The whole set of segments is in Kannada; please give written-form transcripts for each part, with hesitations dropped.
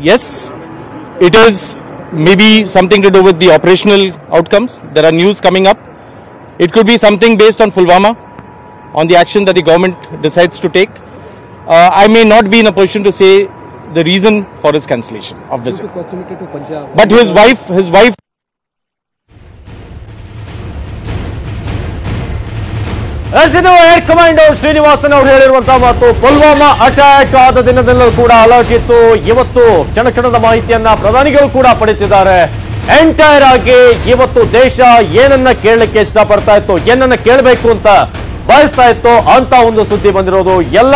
Yes, it is maybe something to do with the operational outcomes. There are news coming up. It could be something based on Pulwama, on the action that the government decides to take. I may not be in a position to say the reason for his cancellation of visit. But his wife. Air commander Srinivasan ಅವರು ಹೇಳಿರುವಂತಹ ಮಾತು, ಪುಲ್ವಾಮಾ ಅಟ್ಯಾಕ್ ಆದ ದಿನದಲ್ಲೂ ಕೂಡ ಅಲರ್ಟ್ ಇತ್ತು. ಇವತ್ತು ಕ್ಷಣದ ಮಾಹಿತಿಯನ್ನ ಪ್ರಧಾನಿಗಳು ಕೂಡ ಪಡೆದಿದ್ದಾರೆ. ಎಂಟೈರ್ ಆಗಿ ಇವತ್ತು ದೇಶ ಏನನ್ನ ಕೇಳಲಿಕ್ಕೆ ಇಷ್ಟಪಡ್ತಾ ಇತ್ತು, ಏನನ್ನ ಕೇಳಬೇಕು ಅಂತ ಬಯಸ್ತಾ ಇತ್ತು ಅಂತ ಒಂದು ಸುದ್ದಿ ಬಂದಿರೋದು. ಎಲ್ಲ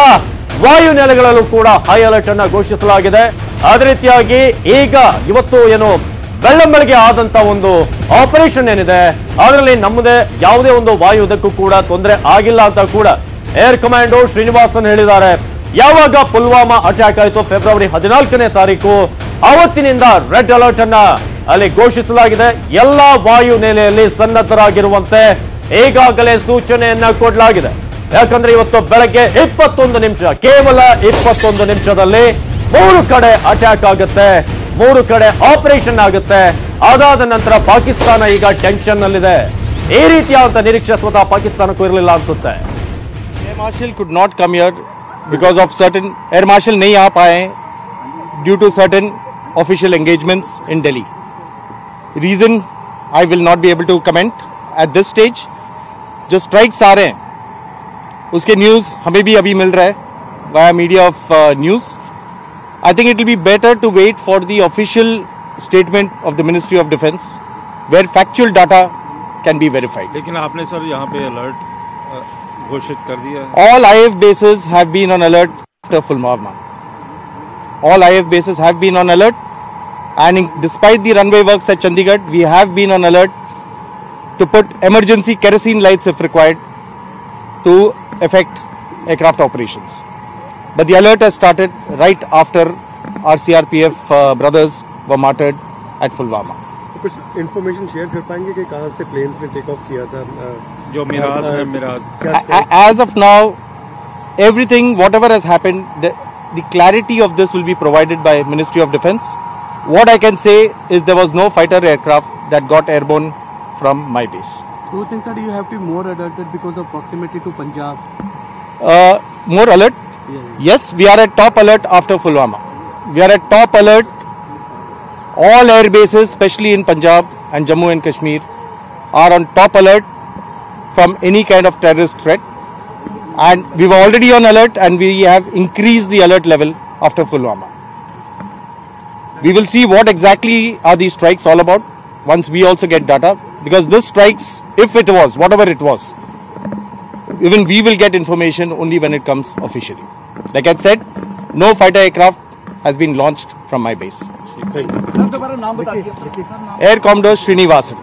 ವಾಯು ನೆಲೆಗಳಲ್ಲೂ ಕೂಡ ಹೈ ಅಲರ್ಟ್ ಅನ್ನ ಘೋಷಿಸಲಾಗಿದೆ. ಅದೇ ರೀತಿಯಾಗಿ ಈಗ ಇವತ್ತು ಏನು ಬೆಳ್ಳಂಬೆಳಗ್ಗೆ ಆದಂತ ಒಂದು ಆಪರೇಷನ್ ಏನಿದೆ ಅದರಲ್ಲಿ ನಮ್ಮದೇ ಯಾವುದೇ ಒಂದು ವಾಯುದಕ್ಕೂ ಕೂಡ ತೊಂದರೆ ಆಗಿಲ್ಲ ಅಂತ ಕೂಡ ಏರ್ ಕಮಾಂಡೋ ಶ್ರೀನಿವಾಸನ್ ಹೇಳಿದ್ದಾರೆ. ಯಾವಾಗ ಪುಲ್ವಾಮಾ ಅಟ್ಯಾಕ್ ಆಯಿತು ಫೆಬ್ರವರಿ 14ನೇ ತಾರೀಕು, ಅವತ್ತಿನಿಂದ ರೆಡ್ ಅಲರ್ಟ್ ಅನ್ನ ಅಲ್ಲಿ ಘೋಷಿಸಲಾಗಿದೆ. ಎಲ್ಲಾ ವಾಯು ನೆಲೆಯಲ್ಲಿ ಸನ್ನದ್ಧರಾಗಿರುವಂತೆ ಈಗಾಗಲೇ ಸೂಚನೆಯನ್ನ ಕೊಡಲಾಗಿದೆ. ಯಾಕಂದ್ರೆ ಇವತ್ತು ಬೆಳಗ್ಗೆ 21 ನಿಮಿಷ, ಕೇವಲ 21 ನಿಮಿಷದಲ್ಲಿ 3 ಕಡೆ ಅಟ್ಯಾಕ್ ಆಗುತ್ತೆ, 3 ಕಡೆ ಆಪರೇಷನ್ ಆಗುತ್ತೆ. ಅದಾದ ನಂತರ ಪಾಕಿಸ್ತಾನ ಈಗ ಟೆನ್ಷನ್ ನಲ್ಲಿದೆ. ಈ ರೀತಿಯಾದಂತ ನಿರೀಕ್ಷೆ ಸ್ವತಃ ಪಾಕಿಸ್ತಾನಕ್ಕೂ ಇರಲಿಲ್ಲ ಅನ್ಸುತ್ತೆ. Air Marshal could not come here because of certain Air Marshal नहीं आ पाए due to certain official engagements in Delhi. Reason I will not be able to comment at this stage. जो strikes आ रहे हैं उसके न्यूज़ हमें भी अभी मिल रहा है via media of news. I think it will be better to wait for the official statement of the Ministry of Defence where factual data can be verified. लेकिन आपने सर यहाँ पे अलर्ट घोषित कर दिया है. All IF bases have been on alert after Pulwama. All IF bases have been on alert, and despite the runway works at Chandigarh, we have been on alert to put emergency kerosene lights if required to affect aircraft operations. But the alert has started right after our CRPF brothers were martyred at Pulwama. कुछ इन्फॉर्मेशन शेयर कर पाएंगे कि कहां से प्लेन्स ने टेक ऑफ किया था? जो मिराज है, Miraj. As of now, everything, whatever has happened, the clarity of this will be provided by Ministry of Defence. What I can say is there was no fighter aircraft that got airborne from my base. Do you think that you have to be more alerted because of proximity to Punjab? More alert? Yes, we are at top alert after Pulwama. We are at top alert. All air bases, especially in Punjab and Jammu and Kashmir, are on top alert from any kind of terrorist threat. And we were already on alert, and we have increased the alert level after Pulwama. We will see what exactly are these strikes all about once we also get data, because this strikes, if it was, whatever it was, even we will get information only when it comes officially. Like I said, no fighter aircraft has been launched from my base. Air Commodore Srinivasan.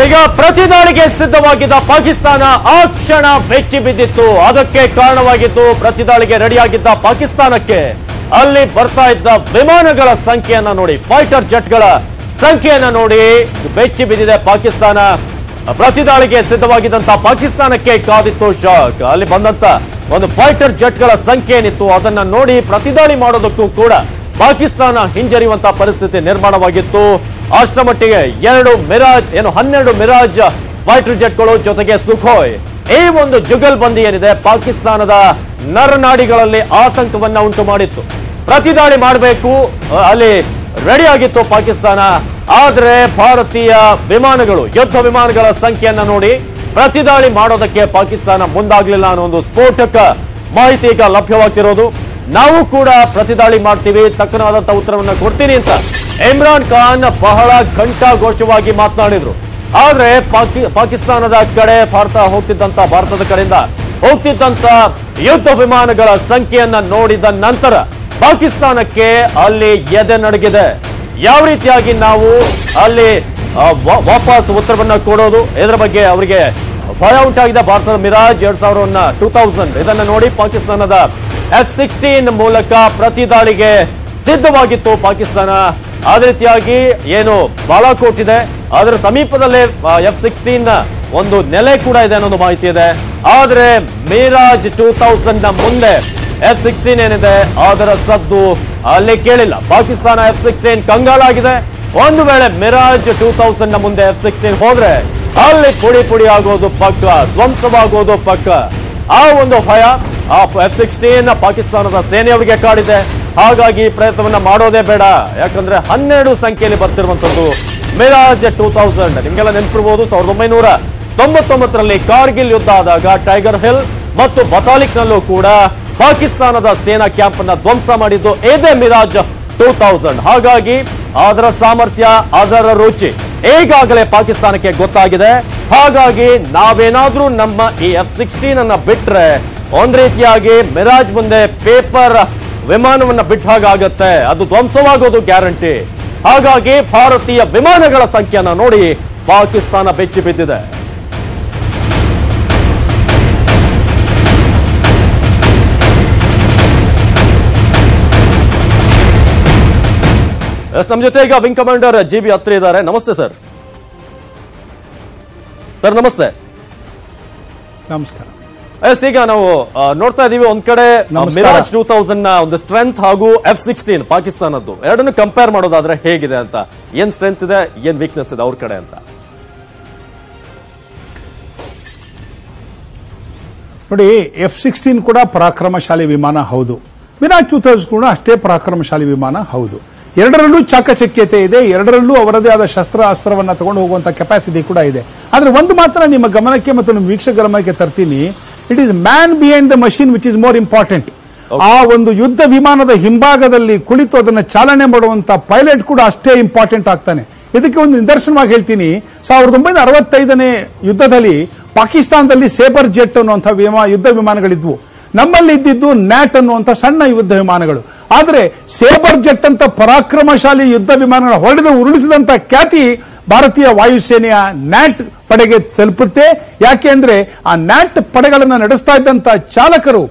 ಈಗ ಪ್ರತಿದಾಳಿಗೆ ಸಿದ್ಧವಾಗಿದ್ದ ಪಾಕಿಸ್ತಾನ ಆ ಕ್ಷಣ ಬೆಚ್ಚಿ ಬಿದ್ದಿತ್ತು. ಅದಕ್ಕೆ ಕಾರಣವಾಗಿದ್ದು ಪ್ರತಿದಾಳಿಗೆ ರೆಡಿಯಾಗಿದ್ದ ಪಾಕಿಸ್ತಾನಕ್ಕೆ ಅಲ್ಲಿ ಬರ್ತಾ ಇದ್ದ ವಿಮಾನಗಳ ಸಂಖ್ಯೆಯನ್ನ ನೋಡಿ, ಫೈಟರ್ ಜೆಟ್ಗಳ ಸಂಖ್ಯೆಯನ್ನ ನೋಡಿ ಬೆಚ್ಚಿ ಬಿದ್ದಿದೆ ಪಾಕಿಸ್ತಾನ. ಪ್ರತಿದಾಳಿಗೆ ಸಿದ್ಧವಾಗಿದ್ದಂತ ಪಾಕಿಸ್ತಾನಕ್ಕೆ ಕಾದಿತ್ತು ಶಾಕ್. ಅಲ್ಲಿ ಬಂದಂತ ಒಂದು ಫೈಟರ್ ಜೆಟ್ಗಳ ಸಂಖ್ಯೆ ಏನಿತ್ತು ಅದನ್ನ ನೋಡಿ ಪ್ರತಿದಾಳಿ ಮಾಡೋದಕ್ಕೂ ಕೂಡ ಪಾಕಿಸ್ತಾನ ಹಿಂಜರಿಯುವಂತಹ ಪರಿಸ್ಥಿತಿ ನಿರ್ಮಾಣವಾಗಿತ್ತು. ಅಷ್ಟರ ಮಟ್ಟಿಗೆ 12 ಮಿರಾಜ್ ಫೈಟರ್ ಜೆಟ್ಗಳು ಜೊತೆಗೆ ಸುಖೋಯ್, ಈ ಒಂದು ಜುಗಲ್ಬಂದಿ ಏನಿದೆ ಪಾಕಿಸ್ತಾನದ ನರನಾಡಿಗಳಲ್ಲಿ ಆತಂಕವನ್ನ ಉಂಟು ಮಾಡಿತ್ತು. ಪ್ರತಿದಾಳಿ ಮಾಡಬೇಕು ಅಲ್ಲಿ ರೆಡಿ ಆಗಿತ್ತು ಪಾಕಿಸ್ತಾನ. ಆದ್ರೆ ಭಾರತೀಯ ವಿಮಾನಗಳು, ಯುದ್ಧ ವಿಮಾನಗಳ ಸಂಖ್ಯೆಯನ್ನ ನೋಡಿ ಪ್ರತಿದಾಳಿ ಮಾಡೋದಕ್ಕೆ ಪಾಕಿಸ್ತಾನ ಮುಂದಾಗ್ಲಿಲ್ಲ ಅನ್ನೋ ಒಂದು ಸ್ಫೋಟಕ ಮಾಹಿತಿ ಈಗ ಲಭ್ಯವಾಗ್ತಿರೋದು. ನಾವು ಕೂಡ ಪ್ರತಿದಾಳಿ ಮಾಡ್ತೀವಿ, ತಕ್ಕನಾದಂತ ಉತ್ತರವನ್ನ ಕೊಡ್ತೀನಿ ಅಂತ ಇಮ್ರಾನ್ ಖಾನ್ ಬಹಳ ಘಂಟಾಘೋಷವಾಗಿ ಮಾತನಾಡಿದ್ರು. ಆದ್ರೆ ಪಾಕಿಸ್ತಾನದ ಕಡೆ ಭಾರತದ ಕಡೆಯಿಂದ ಹೋಗ್ತಿದ್ದಂತ ಯುದ್ಧ ವಿಮಾನಗಳ ಸಂಖ್ಯೆಯನ್ನ ನೋಡಿದ ನಂತರ ಪಾಕಿಸ್ತಾನಕ್ಕೆ ಅಲ್ಲಿ ಎದೆ ನಡಗಿದೆ. ಯಾವ ರೀತಿಯಾಗಿ ನಾವು ಅಲ್ಲಿ ವಾಪಸ್ ಉತ್ತರವನ್ನ ಕೊಡೋದು, ಇದರ ಬಗ್ಗೆ ಅವರಿಗೆ ಭಯ ಉಂಟಾಗಿದೆ ಭಾರತದ ಮಿರಾಜ್ 2000 ಇದನ್ನ ನೋಡಿ ಪಾಕಿಸ್ತಾನದ F-16 ಮೂಲಕ ಪ್ರತಿ ದಾಳಿಗೆ ಸಿದ್ಧವಾಗಿತ್ತು ಪಾಕಿಸ್ತಾನ. ಅದೇ ರೀತಿಯಾಗಿ ಏನು ಬಾಲಾಕೋಟ್ ಇದೆ ಅದರ ಸಮೀಪದಲ್ಲೇ F-16 ಒಂದು ನೆಲೆ ಕೂಡ ಇದೆ ಅನ್ನೋದು ಮಾಹಿತಿ ಇದೆ. ಆದ್ರೆ ಮಿರಾಜ್ 2000 ಮುಂದೆ F-16 ಏನಿದೆ ಅದರ ಸದ್ದು ಅಲ್ಲಿ ಕೇಳಿಲ್ಲ. ಪಾಕಿಸ್ತಾನ F-16 ಕಂಗಾಲಾಗಿದೆ. ಒಂದು ವೇಳೆ ಮಿರಾಜ್ 2000 ಮುಂದೆ F-16 ಹೋದ್ರೆ ಅಲ್ಲಿ ಪುಡಿ ಆಗೋದು ಪಕ್ಕ, ಧ್ವಂಸವಾಗೋದು ಪಕ್ಕ. ಆ ಒಂದು ಭಯ ಆ F-16 ಪಾಕಿಸ್ತಾನದ ಸೇನೆಯವರಿಗೆ ಕಾಡಿದೆ. ಹಾಗಾಗಿ ಪ್ರಯತ್ನವನ್ನ ಮಾಡೋದೇ ಬೇಡ. ಯಾಕಂದ್ರೆ 12 ಸಂಖ್ಯೆಯಲ್ಲಿ ಬರ್ತಿರುವಂತದ್ದು ಮಿರಾಜ್ 2000. ನಿಮ್ಗೆಲ್ಲ ನೆನಪಿರ್ಬೋದು 1999ರಲ್ಲಿ ಕಾರ್ಗಿಲ್ ಯುದ್ಧ ಆದಾಗ ಟೈಗರ್ ಹಿಲ್ ಮತ್ತು ಬತಾಲಿಕ್ ನಲ್ಲೂ ಕೂಡ ಪಾಕಿಸ್ತಾನದ ಸೇನಾ ಕ್ಯಾಂಪ್ ಅನ್ನ ಧ್ವಂಸ ಮಾಡಿದ್ದು ಇದೇ ಮಿರಾಜ್ 2000. ಹಾಗಾಗಿ ಅದರ ಸಾಮರ್ಥ್ಯ, ಅದರ ರುಚಿ ಈಗಾಗಲೇ ಪಾಕಿಸ್ತಾನಕ್ಕೆ ಗೊತ್ತಾಗಿದೆ. ಹಾಗಾಗಿ ನಾವೇನಾದ್ರೂ ನಮ್ಮ ಈ F-16 ಅನ್ನ ಬಿಟ್ರೆ ಒಂದ್ ರೀತಿಯಾಗಿ ಮಿರಾಜ್ ಮುಂದೆ ಪೇಪರ್ ವಿಮಾನವನ್ನ ಬಿಟ್ಟ ಹಾಗಾಗತ್ತೆ, ಅದು ಧ್ವಂಸವಾಗೋದು ಗ್ಯಾರಂಟಿ. ಹಾಗಾಗಿ ಭಾರತೀಯ ವಿಮಾನಗಳ ಸಂಖ್ಯೆಯನ್ನ ನೋಡಿ ಪಾಕಿಸ್ತಾನ ಬೆಚ್ಚಿ ಬಿದ್ದಿದೆ. ನಮ್ಮ ಜೊತೆ ಈಗ ವಿಂಗ್ ಕಮಾಂಡರ್ GB ಅತ್ರಿ ಇದ್ದಾರೆ. ನಮಸ್ತೆ ಸರ್. ಸರ್ ನಮಸ್ತೆ. ನಮಸ್ಕಾರ. ಈಗ ನಾವು ನೋಡ್ತಾ ಇದೀವಿ ಒಂದ್ ಕಡೆ ಮಿರಾಜ್ 2000 ನ ಒಂದು ಸ್ಟ್ರೆಂತ್ ಹಾಗೂ F-16 ಪಾಕಿಸ್ತಾನದ್ದು ಎರಡನ್ನು ಕಂಪೇರ್ ಮಾಡೋದಾದ್ರೆ ಹೇಗಿದೆ ಅಂತ, ಏನ್ ಸ್ಟ್ರೆಂತ್ ಇದೆ, ಏನ್ ವೀಕ್ನೆಸ್ ಇದೆ ಅವ್ರ ಕಡೆ ಅಂತ? ನೋಡಿ, F-16 ಕೂಡ ಪರಾಕ್ರಮಶಾಲಿ ವಿಮಾನ ಹೌದು, ಮಿರಾಜ್ 2000 ಕೂಡ ಅಷ್ಟೇ ಪರಾಕ್ರಮಶಾಲಿ ವಿಮಾನ ಹೌದು. ಎರಡರಲ್ಲೂ ಚಾಕಚಕ್ಯತೆ ಇದೆ, ಎರಡರಲ್ಲೂ ಅವರದೇ ಆದ ಶಸ್ತ್ರ ಅಸ್ತ್ರವನ್ನ ತಗೊಂಡು ಹೋಗುವಂತ ಕೆಪಾಸಿಟಿ ಕೂಡ ಇದೆ. ಆದ್ರೆ ಒಂದು ಮಾತ್ರ ನಿಮ್ಮ ಗಮನಕ್ಕೆ ಮತ್ತು ನಿಮ್ಮ ವೀಕ್ಷಕ ಗಮನಕ್ಕೆ ತರ್ತೀನಿ, it is man behind the machine which is more important. ಆ ಒಂದು ಯುದ್ಧ ವಿಮಾನದ ಹಿಂಭಾಗದಲ್ಲಿ ಕುಳಿತು ಅದನ್ನು ಚಾಲನೆ ಮಾಡುವಂತ ಪೈಲಟ್ ಕೂಡ ಅಷ್ಟೇ ಇಂಪಾರ್ಟೆಂಟ್ ಆಗ್ತಾನೆ. ಇದಕ್ಕೆ ಒಂದು ನಿದರ್ಶನವಾಗಿ ಹೇಳ್ತೀನಿ. 1965ನೇ ಯುದ್ಧದಲ್ಲಿ ಪಾಕಿಸ್ತಾನದಲ್ಲಿ ಸೇಬರ್ ಜೆಟ್ ಅನ್ನುವಂಥ ಯುದ್ಧ ವಿಮಾನಗಳಿದ್ವು. ನಮ್ಮಲ್ಲಿ ಇದ್ದಿದ್ದು ನ್ಯಾಟ್ ಅನ್ನುವಂಥ ಸಣ್ಣ ಯುದ್ಧ ವಿಮಾನಗಳು. ಆದರೆ ಸೇಬರ್ ಜೆಟ್ ಅಂತ ಪರಾಕ್ರಮಶಾಲಿ ಯುದ್ಧ ವಿಮಾನಗಳ ಹೊಡೆದು ಉರುಳಿಸಿದಂತ ಖ್ಯಾತಿ ಭಾರತೀಯ ವಾಯುಸೇನೆಯ ನ್ಯಾಟ್ ಪಡೆಗೆ ತಲುಪುತ್ತೆ. ಯಾಕೆ ಅಂದ್ರೆ ಆ ನ್ಯಾಟ್ ಪಡೆಗಳನ್ನು ನಡೆಸ್ತಾ ಇದ್ದಂತ ಚಾಲಕರು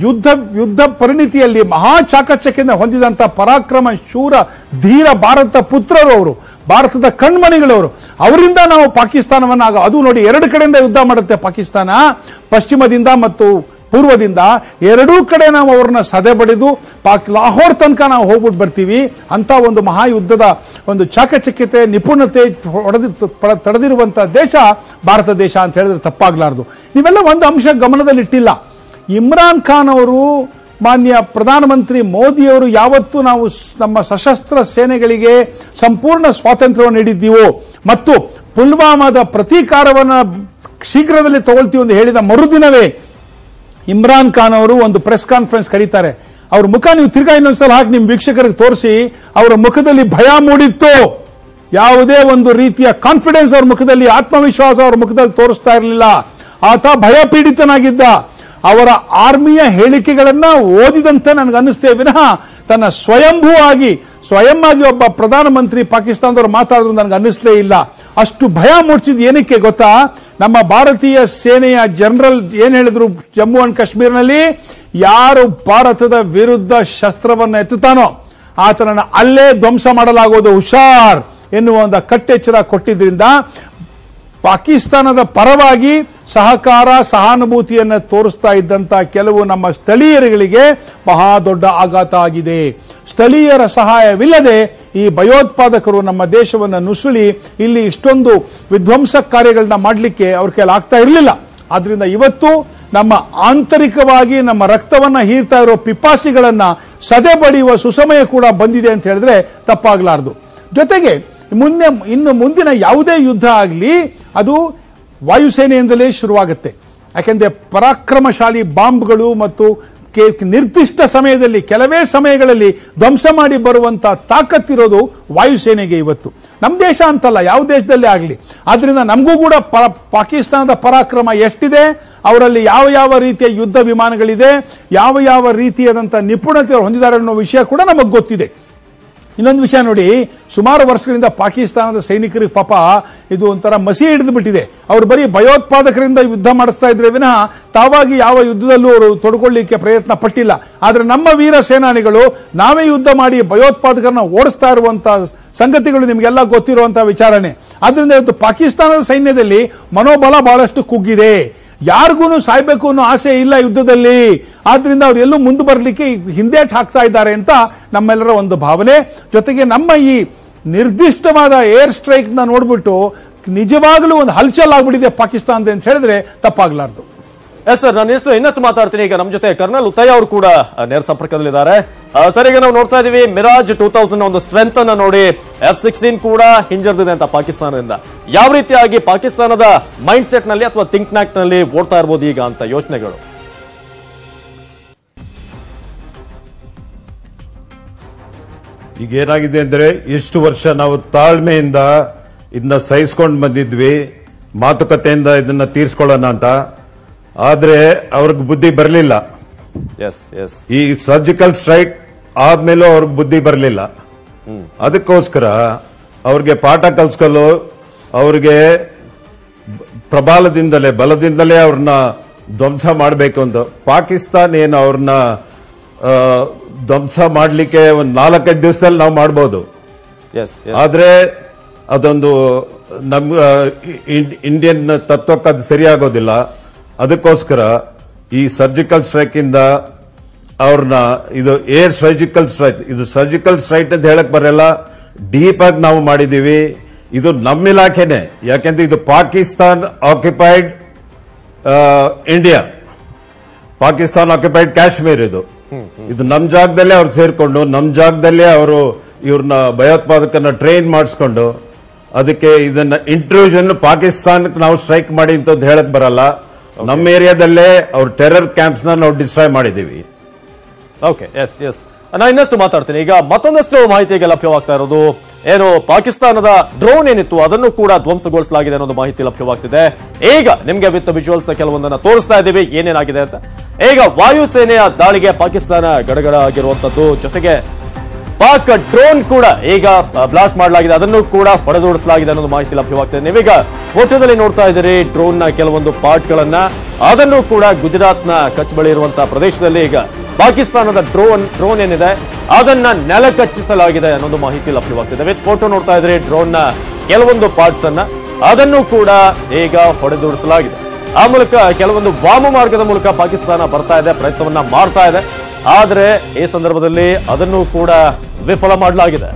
ಯುದ್ಧ ಪರಿಣಿತಿಯಲ್ಲಿ ಮಹಾ ಚಾಕಚಕ್ಯದಿಂದ ಹೊಂದಿದಂತ ಪರಾಕ್ರಮ ಶೂರ ಧೀರ ಭಾರತ ಪುತ್ರರು ಅವರು, ಭಾರತದ ಕಣ್ಮಣಿಗಳವರು. ಅವರಿಂದ ನಾವು ಪಾಕಿಸ್ತಾನವನ್ನ ಅದು ನೋಡಿ, ಎರಡು ಕಡೆಯಿಂದ ಯುದ್ಧ ಮಾಡುತ್ತೆ ಪಾಕಿಸ್ತಾನ, ಪಶ್ಚಿಮದಿಂದ ಮತ್ತು ಪೂರ್ವದಿಂದ. ಎರಡೂ ಕಡೆ ನಾವು ಅವ್ರನ್ನ ಸದೆ ಬಡಿದು ಲಾಹೋರ್ ತನಕ ನಾವು ಹೋಗ್ಬಿಟ್ಟು ಬರ್ತೀವಿ. ಅಂತ ಒಂದು ಮಹಾಯುದ್ಧದ ಒಂದು ಚಾಕಚಕ್ಯತೆ, ನಿಪುಣತೆ ತಡೆದಿರುವಂತಹ ದೇಶ ಭಾರತ ದೇಶ ಅಂತ ಹೇಳಿದ್ರೆ ತಪ್ಪಾಗ್ಲಾರ್ದು. ನೀವೆಲ್ಲ ಒಂದು ಅಂಶ ಗಮನದಲ್ಲಿಟ್ಟಿಲ್ಲ. ಇಮ್ರಾನ್ ಖಾನ್ ಅವರು, ಮಾನ್ಯ ಪ್ರಧಾನಮಂತ್ರಿ ಮೋದಿಯವರು ಯಾವತ್ತು ನಾವು ನಮ್ಮ ಸಶಸ್ತ್ರ ಸೇನೆಗಳಿಗೆ ಸಂಪೂರ್ಣ ಸ್ವಾತಂತ್ರ್ಯವನ್ನು ನೀಡಿದ್ದೀವೋ ಮತ್ತು ಪುಲ್ವಾಮಾದ ಪ್ರತೀಕಾರವನ್ನು ಶೀಘ್ರದಲ್ಲಿ ತಗೊಳ್ತೀವಿ ಎಂದು ಹೇಳಿದ ಮರುದಿನವೇ ಇಮ್ರಾನ್ ಖಾನ್ ಅವರು ಒಂದು ಪ್ರೆಸ್ ಕಾನ್ಫರೆನ್ಸ್ ಕರೀತಾರೆ. ಅವ್ರ ಮುಖ ನೀವು ತಿರ್ಗಾ ಇನ್ನೊಂದ್ಸಲ ಹಾಕಿ ನಿಮ್ಮ ವೀಕ್ಷಕರಿಗೆ ತೋರಿಸಿ. ಅವರ ಮುಖದಲ್ಲಿ ಭಯ ಮೂಡಿತ್ತು, ಯಾವುದೇ ಒಂದು ರೀತಿಯ ಕಾನ್ಫಿಡೆನ್ಸ್ ಅವ್ರ ಮುಖದಲ್ಲಿ, ಆತ್ಮವಿಶ್ವಾಸ ಅವ್ರ ಮುಖದಲ್ಲಿ ತೋರಿಸ್ತಾ ಇರಲಿಲ್ಲ. ಆತ ಭಯ ಪೀಡಿತನಾಗಿದ್ದ. ಅವರ ಆರ್ಮಿಯ ಹೇಳಿಕೆಗಳನ್ನ ಓದಿದಂತೆ ನನಗೆ ಅನ್ನಿಸ್ತೇ ವಿನಃ ತನ್ನ ಸ್ವಯಂ ಆಗಿ ಒಬ್ಬ ಪ್ರಧಾನಮಂತ್ರಿ ಪಾಕಿಸ್ತಾನದವರು ಮಾತಾಡಿದ್ರು ನನಗೆ ಅನ್ನಿಸ್ಲೇ ಇಲ್ಲ. ಅಷ್ಟು ಭಯ ಮೂಡಿಸಿದ್ ಏನಕ್ಕೆ ಗೊತ್ತಾ? ನಮ್ಮ ಭಾರತೀಯ ಸೇನೆಯ ಜನರಲ್ ಏನ್ ಹೇಳಿದ್ರು, ಜಮ್ಮು ಅಂಡ್ ಕಾಶ್ಮೀರ್ನಲ್ಲಿ ಯಾರು ಭಾರತದ ವಿರುದ್ಧ ಶಸ್ತ್ರವನ್ನು ಎತ್ತುತ್ತಾನೋ ಆತನನ್ನು ಅಲ್ಲೇ ಧ್ವಂಸ ಮಾಡಲಾಗುವುದು, ಹುಷಾರ್ ಎನ್ನುವ ಒಂದು ಕಟ್ಟೆಚ್ಚರ ಕೊಟ್ಟಿದ್ರಿಂದ ಪಾಕಿಸ್ತಾನದ ಪರವಾಗಿ ಸಹಕಾರ ಸಹಾನುಭೂತಿಯನ್ನು ತೋರಿಸ್ತಾ ಇದ್ದಂತ ಕೆಲವು ನಮ್ಮ ಸ್ಥಳೀಯರುಗಳಿಗೆ ಬಹಳ ದೊಡ್ಡ ಆಘಾತ ಆಗಿದೆ. ಸ್ಥಳೀಯರ ಸಹಾಯವಿಲ್ಲದೆ ಈ ಭಯೋತ್ಪಾದಕರು ನಮ್ಮ ದೇಶವನ್ನು ನುಸುಳಿ ಇಲ್ಲಿ ಇಷ್ಟೊಂದು ವಿಧ್ವಂಸ ಕಾರ್ಯಗಳನ್ನ ಮಾಡಲಿಕ್ಕೆ ಅವ್ರ ಕೈಲಿ ಆಗ್ತಾ ಇರಲಿಲ್ಲ. ಆದ್ರಿಂದ ಇವತ್ತು ನಮ್ಮ ಆಂತರಿಕವಾಗಿ ನಮ್ಮ ರಕ್ತವನ್ನ ಹೀರ್ತಾ ಇರೋ ಪಿಪಾಸಿಗಳನ್ನ ಸದೆ ಬಡಿಯುವ ಸುಸಮಯ ಕೂಡ ಬಂದಿದೆ ಅಂತ ಹೇಳಿದ್ರೆ ತಪ್ಪಾಗಲಾರದು. ಜೊತೆಗೆ ಇನ್ನು ಮುಂದಿನ ಯಾವುದೇ ಯುದ್ಧ ಆಗಲಿ ಅದು ವಾಯುಸೇನೆಯಿಂದಲೇ ಶುರುವಾಗುತ್ತೆ. ಯಾಕೆಂದ್ರೆ ಪರಾಕ್ರಮಶಾಲಿ ಬಾಂಬ್ಗಳು ಮತ್ತು ನಿರ್ದಿಷ್ಟ ಸಮಯದಲ್ಲಿ ಕೆಲವೇ ಸಮಯಗಳಲ್ಲಿ ಧ್ವಂಸ ಮಾಡಿ ಬರುವಂತ ತಾಕತ್ತಿರೋದು ವಾಯುಸೇನೆಗೆ ಇವತ್ತು. ನಮ್ಮ ದೇಶ ಅಂತಲ್ಲ, ಯಾವ ದೇಶದಲ್ಲೇ ಆಗಲಿ. ಆದ್ರಿಂದ ನಮಗೂ ಕೂಡ ಪಾಕಿಸ್ತಾನದ ಪರಾಕ್ರಮ ಎಷ್ಟಿದೆ, ಅವರಲ್ಲಿ ಯಾವ ಯಾವ ರೀತಿಯ ಯುದ್ಧ ವಿಮಾನಗಳಿದೆ, ಯಾವ ಯಾವ ರೀತಿಯಾದಂತಹ ನಿಪುಣತೆ ಹೊಂದಿದ್ದಾರೆ ಅನ್ನೋ ವಿಷಯ ಕೂಡ ನಮಗೆ ಗೊತ್ತಿದೆ. ಇನ್ನೊಂದು ವಿಷಯ ನೋಡಿ, ಸುಮಾರು ವರ್ಷಗಳಿಂದ ಪಾಕಿಸ್ತಾನದ ಸೈನಿಕರಿಗೆ ಪಾಪ ಇದು ಒಂಥರ ಮಸಿ ಹಿಡಿದು ಬಿಟ್ಟಿದೆ. ಅವರು ಬರೀ ಭಯೋತ್ಪಾದಕರಿಂದ ಯುದ್ಧ ಮಾಡಿಸ್ತಾ ಇದ್ರೆ ವಿನಃ ತಾವಾಗಿ ಯಾವ ಯುದ್ಧದಲ್ಲೂ ಅವರು ತೊಡಕೊಳ್ಳಿಕ್ಕೆ ಪ್ರಯತ್ನ ಪಟ್ಟಿಲ್ಲ. ಆದ್ರೆ ನಮ್ಮ ವೀರ ಸೇನಾನಿಗಳು ನಾವೇ ಯುದ್ಧ ಮಾಡಿ ಭಯೋತ್ಪಾದಕರನ್ನ ಓಡಿಸ್ತಾ ಇರುವಂತಹ ಸಂಗತಿಗಳು ನಿಮಗೆಲ್ಲ ಗೊತ್ತಿರುವಂತಹ ವಿಚಾರನೆ. ಆದ್ರಿಂದ ಇವತ್ತು ಪಾಕಿಸ್ತಾನದ ಸೈನ್ಯದಲ್ಲಿ ಮನೋಬಲ ಬಹಳಷ್ಟು ಕುಗ್ಗಿದೆ. ಯಾರಿಗೂ ಸಾಯ್ಬೇಕು ಅನ್ನೋ ಆಸೆ ಇಲ್ಲ ಯುದ್ಧದಲ್ಲಿ. ಆದ್ರಿಂದ ಅವ್ರು ಎಲ್ಲೂ ಮುಂದೆ ಬರಲಿಕ್ಕೆ ಹಿಂದೇಟ್ ಹಾಕ್ತಾ ಇದ್ದಾರೆ ಅಂತ ನಮ್ಮೆಲ್ಲರ ಒಂದು ಭಾವನೆ. ಜೊತೆಗೆ ನಮ್ಮ ಈ ನಿರ್ದಿಷ್ಟವಾದ ಏರ್ ಸ್ಟ್ರೈಕ್ ನ ನೋಡ್ಬಿಟ್ಟು ನಿಜವಾಗ್ಲೂ ಒಂದು ಹಲ್ಚಲ್ ಆಗ್ಬಿಟ್ಟಿದೆ ಪಾಕಿಸ್ತಾನದ ಅಂತ ಹೇಳಿದ್ರೆ ತಪ್ಪಾಗ್ಲಾರ್ದು. ಎಸ್ ಸರ್, ನಾನು ಇನ್ನಷ್ಟು ಮಾತಾಡ್ತೀನಿ. ಈಗ ನಮ್ಮ ಜೊತೆ ಕರ್ನಲ್ ಉದಯ್ ಅವರು ಕೂಡ ನೇರ ಸಂಪರ್ಕದಲ್ಲಿದ್ದಾರೆ. ಸರ್, ಈಗ ನಾವು ನೋಡ್ತಾ ಇದೀವಿ ಮಿರಾಜ್ 2000 ಒಂದು ಸ್ಟ್ರೆಂತ್ ಅನ್ನ ನೋಡಿ F-16 ಕೂಡ ಹಿಂಜರಿದಿದೆ ಅಂತ ಪಾಕಿಸ್ತಾನದಿಂದ. ಯಾವ ರೀತಿಯಾಗಿ ಪಾಕಿಸ್ತಾನದ ಮೈಂಡ್ ಸೆಟ್ ನಲ್ಲಿ ಅಥವಾ ಥಿಂಕ್ ಟ್ಯಾಂಕ್ ನಲ್ಲಿ ಓಡ್ತಾ ಇರ್ಬೋದು ಈಗ ಅಂತ ಯೋಚನೆಗಳು? ಈಗ ಏನಾಗಿದೆ ಅಂದ್ರೆ, ಇಷ್ಟು ವರ್ಷ ನಾವು ತಾಳ್ಮೆಯಿಂದ ಇದನ್ನ ಸಹಿಸ್ಕೊಂಡು ಬಂದಿದ್ವಿ, ಮಾತುಕತೆಯಿಂದ ಇದನ್ನ ತೀರ್ಸ್ಕೊಳ್ಳೋಣ ಅಂತ. ಆದ್ರೆ ಅವ್ರಿಗೆ ಬುದ್ಧಿ ಬರಲಿಲ್ಲ. ಈ ಸರ್ಜಿಕಲ್ ಸ್ಟ್ರೈಕ್ ಆದ್ಮೇಲೂ ಅವ್ರಿಗೆ ಬುದ್ಧಿ ಬರಲಿಲ್ಲ. ಅದಕ್ಕೋಸ್ಕರ ಅವ್ರಿಗೆ ಪಾಠ ಕಲ್ಸ್ಕೊಳ್ಳೋ, ಅವ್ರಿಗೆ ಬಲದಿಂದಲೇ ಅವ್ರನ್ನ ಧ್ವಂಸ ಮಾಡಬೇಕು ಅಂತ. ಪಾಕಿಸ್ತಾನ ಏನು ಅವ್ರನ್ನ ಧ್ವಂಸ ಮಾಡಲಿಕ್ಕೆ ಒಂದು 4-5 ದಿವಸದಲ್ಲಿ ನಾವು ಮಾಡಬಹುದು. ಆದ್ರೆ ಅದೊಂದು ನಮ್ಮ ಇಂಡಿಯನ್ ತತ್ವಕ್ಕೆ ಅದು ಸರಿಯಾಗೋದಿಲ್ಲ. ಅದಕ್ಕೋಸ್ಕರ ಈ ಸರ್ಜಿಕಲ್ ಸ್ಟ್ರೈಕ್ ಇಂದ ಅವ್ರನ್ನ, ಇದು ಏರ್ ಸರ್ಜಿಕಲ್ ಸ್ಟ್ರೈಕ್, ಇದು ಸರ್ಜಿಕಲ್ ಸ್ಟ್ರೈಕ್ ಅಂತ ಹೇಳಕ್ ಬರಲ್ಲ, ಡೀಪ್ ಆಗಿ ನಾವು ಮಾಡಿದೀವಿ. ಇದು ನಮ್ಮ ಇಲಾಖೆನೆ, ಯಾಕೆಂದ್ರೆ ಇದು Pakistan occupied India, Pakistan occupied Kashmir. ಇದು ನಮ್ಮ ಜಾಗದಲ್ಲೇ ಅವ್ರು ಸೇರ್ಕೊಂಡು, ನಮ್ಮ ಜಾಗದಲ್ಲೇ ಅವರು ಇವ್ರನ್ನ ಭಯೋತ್ಪಾದಕರನ್ನ ಟ್ರೈನ್ ಮಾಡಿಸ್ಕೊಂಡು, ಅದಕ್ಕೆ ಇದನ್ನ ಇಂಟ್ರೂಷನ್ ಪಾಕಿಸ್ತಾನಕ್ಕೆ ನಾವು ಸ್ಟ್ರೈಕ್ ಮಾಡಿ ಅಂತ ಹೇಳಕ್ ಬರಲ್ಲ. ನಮ್ಮ ಏರಿಯಾದಲ್ಲೇ ಅವ್ರ ಟೆರರ್ ಕ್ಯಾಂಪ್ಸ್ ನಾವು ಡಿಸ್ಟ್ರಾಯ್ ಮಾಡಿದೀವಿ. ಓಕೆ, ಎಸ್ ಎಸ್, ನಾನು ಇನ್ನಷ್ಟು ಮಾತಾಡ್ತೀನಿ. ಈಗ ಮತ್ತೊಂದಷ್ಟು ಮಾಹಿತಿಗೆ ಲಭ್ಯವಾಗ್ತಾ ಇರೋದು ಏನು, ಪಾಕಿಸ್ತಾನದ ಡ್ರೋನ್ ಏನಿತ್ತು ಅದನ್ನು ಕೂಡ ಧ್ವಂಸಗೊಳಿಸಲಾಗಿದೆ ಅನ್ನೋದು ಮಾಹಿತಿ ಲಭ್ಯವಾಗ್ತಿದೆ. ಈಗ ನಿಮ್ಗೆ ವಿತ್ ವಿಜುವಲ್ಸ್ ಕೆಲವೊಂದನ್ನ ತೋರಿಸ್ತಾ ಇದ್ದೀವಿ ಏನೇನಾಗಿದೆ ಅಂತ. ಈಗ ವಾಯುಸೇನೆಯ ದಾಳಿಗೆ ಪಾಕಿಸ್ತಾನ ಗಡಗಡ ಆಗಿರುವಂತದ್ದು, ಜೊತೆಗೆ ಪಾಕ್ ಡ್ರೋನ್ ಕೂಡ ಈಗ ಬ್ಲಾಸ್ಟ್ ಮಾಡಲಾಗಿದೆ, ಅದನ್ನು ಕೂಡ ಹೊಡೆದೋಡಿಸಲಾಗಿದೆ ಅನ್ನೋದು ಮಾಹಿತಿ ಲಭ್ಯವಾಗ್ತದೆ. ನೀವೀಗ ಫೋಟೋದಲ್ಲಿ ನೋಡ್ತಾ ಇದ್ದೀರಿ ಡ್ರೋನ್ ನ ಕೆಲವೊಂದು ಪಾರ್ಟ್ ಗಳನ್ನ. ಅದನ್ನು ಕೂಡ ಗುಜರಾತ್ ನ ಕಚ್ ಬಳಿ ಇರುವಂತಹ ಪ್ರದೇಶದಲ್ಲಿ ಈಗ ಪಾಕಿಸ್ತಾನದ ಡ್ರೋನ್ ಏನಿದೆ ಅದನ್ನ ನೆಲಕಚ್ಚಿಸಲಾಗಿದೆ ಅನ್ನೋದು ಮಾಹಿತಿ ಲಭ್ಯವಾಗ್ತಿದೆ. ವಿತ್ ಫೋಟೋ ನೋಡ್ತಾ ಇದ್ರಿ ಡ್ರೋನ್ ನ ಕೆಲವೊಂದು ಪಾರ್ಟ್ಸ್ ಅನ್ನ, ಅದನ್ನು ಕೂಡ ಈಗ ಹೊಡೆದೋಡಿಸಲಾಗಿದೆ. ಆ ಮೂಲಕ ಕೆಲವೊಂದು ವಾಮ ಮಾರ್ಗದ ಮೂಲಕ ಪಾಕಿಸ್ತಾನ ಬರ್ತಾ ಇದೆ, ಪ್ರಯತ್ನವನ್ನ ಮಾಡ್ತಾ ಇದೆ. ಆದರೆ ಈ ಸಂದರ್ಭದಲ್ಲಿ ಅದನ್ನು ಕೂಡ ವಿಫಲ ಮಾಡಲಾಗಿದೆ.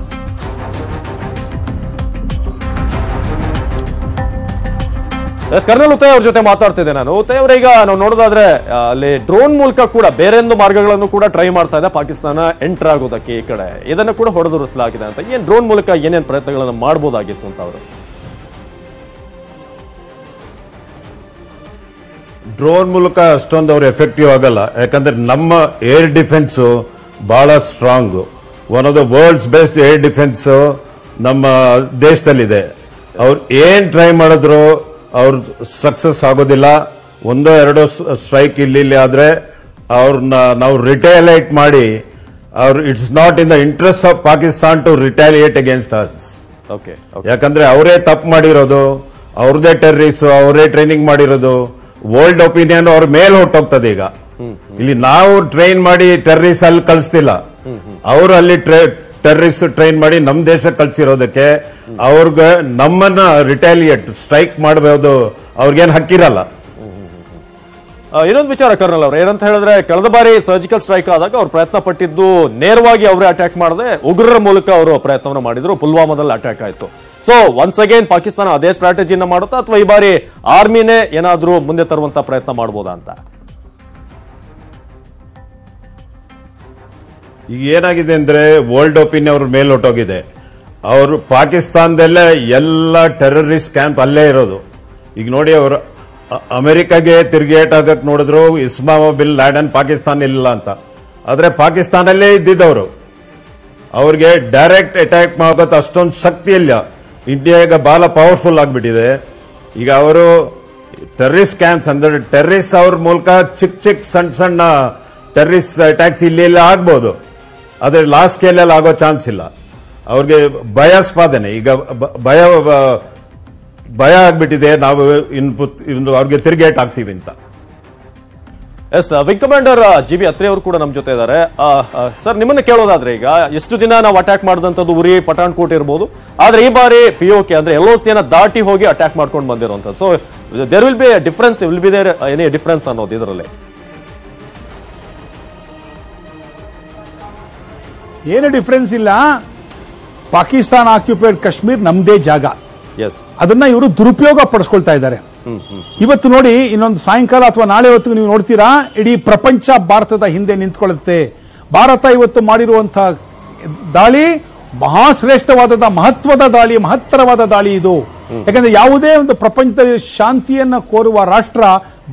ಕರ್ನಲ್ ಉದಯ್ ಅವ್ರ ಜೊತೆ ಮಾತಾಡ್ತಿದ್ದೆ ನಾನು. ಉದಯ್ ಅವರೀಗ ನಾವು ನೋಡೋದಾದ್ರೆ ಅಲ್ಲಿ ಡ್ರೋನ್ ಮೂಲಕ ಕೂಡ ಬೇರೆ ಮಾರ್ಗಗಳನ್ನು ಕೂಡ ಟ್ರೈ ಮಾಡ್ತಾ ಇದೆ ಪಾಕಿಸ್ತಾನ ಎಂಟರ್ ಆಗೋದಕ್ಕೆ ಈ ಕಡೆ. ಇದನ್ನು ಕೂಡ ಹೊಡೆದುರಿಸಲಾಗಿದೆ ಅಂತ. ಏನ್ ಡ್ರೋನ್ ಮೂಲಕ ಏನೇನು ಪ್ರಯತ್ನಗಳನ್ನು ಮಾಡಬಹುದಾಗಿತ್ತು ಅಂತ ಅವರು? ಡ್ರೋನ್ ಮೂಲಕ ಅಷ್ಟೊಂದು ಅವ್ರು ಎಫೆಕ್ಟಿವ್ ಆಗಲ್ಲ, ಯಾಕಂದ್ರೆ ನಮ್ಮ ಏರ್ ಡಿಫೆನ್ಸ್ ಬಹಳ strong. One of the world's best air defence ನಮ್ಮ ದೇಶದಲ್ಲಿದೆ. ಅವ್ರು ಏನ್ ಟ್ರೈ ಮಾಡಿದ್ರು ಅವ್ರು ಸಕ್ಸಸ್ ಆಗೋದಿಲ್ಲ. 1-2 ಸ್ಟ್ರೈಕ್ ಇಲ್ಲಿ ಆದ್ರೆ ಅವ್ರನ್ನ ನಾವು ರಿಟೈಲೇಟ್ ಮಾಡಿ, ಅವ್ರು it's not in the interest of Pakistan to retaliate against us. ಯಾಕಂದ್ರೆ ಅವರೇ ತಪ್ಪು ಮಾಡಿರೋದು, ಅವ್ರದೇ ಟೆರರಿಸ್ಟ್, ಅವರೇ ಟ್ರೈನಿಂಗ್ ಮಾಡಿರೋದು. ವರ್ಲ್ಡ್ ಒಪಿನಿಯನ್ ಅವ್ರ ಮೇಲೆ ಹೊಟ್ಟೋಗ್ತದೆ. ಈಗ ಇಲ್ಲಿ ನಾವು ಟ್ರೈನ್ ಮಾಡಿ ಟೆರರಿಸ್ಟ್ ಅಲ್ಲಿ ಕಳಿಸ್ತಿಲ್ಲ, ಅವರು ಅಲ್ಲಿ ಟೆರರಿಸ್ಟ್ ಟ್ರೈನ್ ಮಾಡಿ ನಮ್ಮ ದೇಶಕ್ಕೆ ಕಳಿಸಿರೋದಕ್ಕೆ ಅವ್ರಿಗೆ ನಮ್ಮನ್ನ ರಿಟಾಲಿಯೇಟ್ ಸ್ಟ್ರೈಕ್ ಮಾಡಬಹುದು, ಅವ್ರಿಗೇನು ಹಕ್ಕಿರಲ್ಲ. ಇನ್ನೊಂದು ವಿಚಾರ ಕರ್ನಲ್ ಅವ್ರು ಏನಂತ ಹೇಳಿದ್ರೆ, ಕಳೆದ ಬಾರಿ ಸರ್ಜಿಕಲ್ ಸ್ಟ್ರೈಕ್ ಆದಾಗ ಅವ್ರು ಪ್ರಯತ್ನ ಪಟ್ಟಿದ್ದು ನೇರವಾಗಿ ಅವರೇ ಅಟ್ಯಾಕ್ ಮಾಡದೆ ಉಗ್ರರ ಮೂಲಕ ಅವರು ಪ್ರಯತ್ನವನ್ನು ಮಾಡಿದ್ರು. ಪುಲ್ವಾಮಾದಲ್ಲಿ ಅಟ್ಯಾಕ್ ಆಯ್ತು. ಸೊ ಒನ್ಸ್ ಅಗೇನ್ ಪಾಕಿಸ್ತಾನ ಅದೇ ಸ್ಟ್ರಾಟಜಿನ ಮಾಡುತ್ತಾ ಅಥವಾ ಈ ಬಾರಿ ಆರ್ಮಿನೇ ಏನಾದ್ರೂ ಮುಂದೆ ತರುವಂತ ಪ್ರಯತ್ನ ಮಾಡಬಹುದಾ ಅಂತ? ಈಗ ಏನಾಗಿದೆ ಅಂದ್ರೆ ವರ್ಲ್ಡ್ ಒಪಿನಿಯನ್ ಅವ್ರ ಮೇಲೆ ಹೊಟ್ಟೋಗಿದೆ. ಅವರು ಪಾಕಿಸ್ತಾನದಲ್ಲೇ ಎಲ್ಲ ಟೆರರಿಸ್ಟ್ ಕ್ಯಾಂಪ್ ಅಲ್ಲೇ ಇರೋದು. ಈಗ ನೋಡಿ, ಅವರು ಅಮೆರಿಕಾಗೆ ತಿರುಗೇಟ್ ಆಗಕ್ ನೋಡಿದ್ರು, ಇಸ್ಮಾಮಾ ಬಿನ್ ಲ್ಯಾಡನ್ ಪಾಕಿಸ್ತಾನ ಇಲ್ಲ ಅಂತ. ಆದ್ರೆ ಪಾಕಿಸ್ತಾನಲ್ಲೇ ಇದ್ದಿದ್ದವರು. ಅವ್ರಿಗೆ ಡೈರೆಕ್ಟ್ ಅಟ್ಯಾಕ್ ಮಾಡೋದು ಅಷ್ಟೊಂದು ಶಕ್ತಿ ಇಲ್ಲ. ಇಂಡಿಯಾ ಈಗ ಬಹಳ ಪವರ್ಫುಲ್ ಆಗ್ಬಿಟ್ಟಿದೆ. ಈಗ ಅವರು ಟೆರರಿಸ್ಟ್ ಕ್ಯಾಂಪ್ಸ್ ಅಂದ್ರೆ ಟೆರರಿಸ್ಟ್ ಅವ್ರ ಮೂಲಕ ಚಿಕ್ಕ ಸಣ್ಣ ಟೆರರಿಸ್ಟ್ ಅಟ್ಯಾಕ್ಸ್ ಇಲ್ಲಿ ಆಗ್ಬಹುದು, ಆದ್ರೆ ಲಾಸ್ಟ್ ಸ್ಕೇಲ್ ಅಲ್ಲಿ ಆಗೋ ಚಾನ್ಸ್ ಇಲ್ಲ. ಅವ್ರಿಗೆ ಭಯಾಸ್ಪಾದನೆ. ಈಗ ಭಯ ಆಗ್ಬಿಟ್ಟಿದೆ, ನಾವು ಇನ್ನು ಅವ್ರಿಗೆ ತಿರುಗೇಟ್ ಆಗ್ತೀವಿ ಅಂತ. Yes, wing commander G B Atri ಅವರು ಕೂಡ ನಮ್ಮ ಜೊತೆ ಇದ್ದಾರೆ. ಸರ್, ನಿಮ್ಮನ್ನ ಕೇಳೋದಾದ್ರೆ, ಈಗ ಎಷ್ಟು ದಿನ ನಾವು ಅಟ್ಯಾಕ್ ಮಾಡಿದಂಥದ್ದು ಉರಿ ಪಠಾಣ್ಕೋಟ್ ಇರ್ಬೋದು, ಆದ್ರೆ ಈ ಬಾರಿ POK ಅಂದ್ರೆ LOC ದಾಟಿ ಹೋಗಿ ಅಟ್ಯಾಕ್ ಮಾಡ್ಕೊಂಡು ಬಂದಿರುವಂತದ್ದು. So there will be difference, will be there any difference ಅನ್ನೋದು ಇದರಲ್ಲಿ? ಏನು ಡಿಫರೆನ್ಸ್ ಇಲ್ಲ. ಪಾಕಿಸ್ತಾನ ಆಕ್ಯುಪೈಡ್ ಕಾಶ್ಮೀರ್ ನಮ್ದೇ ಜಾಗ. ಎಸ್, ಅದನ್ನ ಇವರು ದುರುಪಯೋಗ ಪಡಿಸ್ಕೊಳ್ತಾ ಇದ್ದಾರೆ. ಇವತ್ತು ನೋಡಿ, ಇನ್ನೊಂದು ಸಾಯಂಕಾಲ ಅಥವಾ ನಾಳೆ ಹೊತ್ತಿಗೆ ನೀವು ನೋಡ್ತೀರಾ, ಇಡೀ ಪ್ರಪಂಚ ಭಾರತದ ಹಿಂದೆ ನಿಂತ್ಕೊಳ್ಳುತ್ತೆ. ಭಾರತ ಇವತ್ತು ಮಾಡಿರುವಂತಹ ದಾಳಿ ಮಹಾಶ್ರೇಷ್ಠವಾದ ಮಹತ್ವದ ದಾಳಿ, ಮಹತ್ತರವಾದ ದಾಳಿ ಇದು. ಯಾಕಂದ್ರೆ ಯಾವುದೇ ಒಂದು ಪ್ರಪಂಚದಲ್ಲಿ ಶಾಂತಿಯನ್ನ ಕೋರುವ ರಾಷ್ಟ್ರ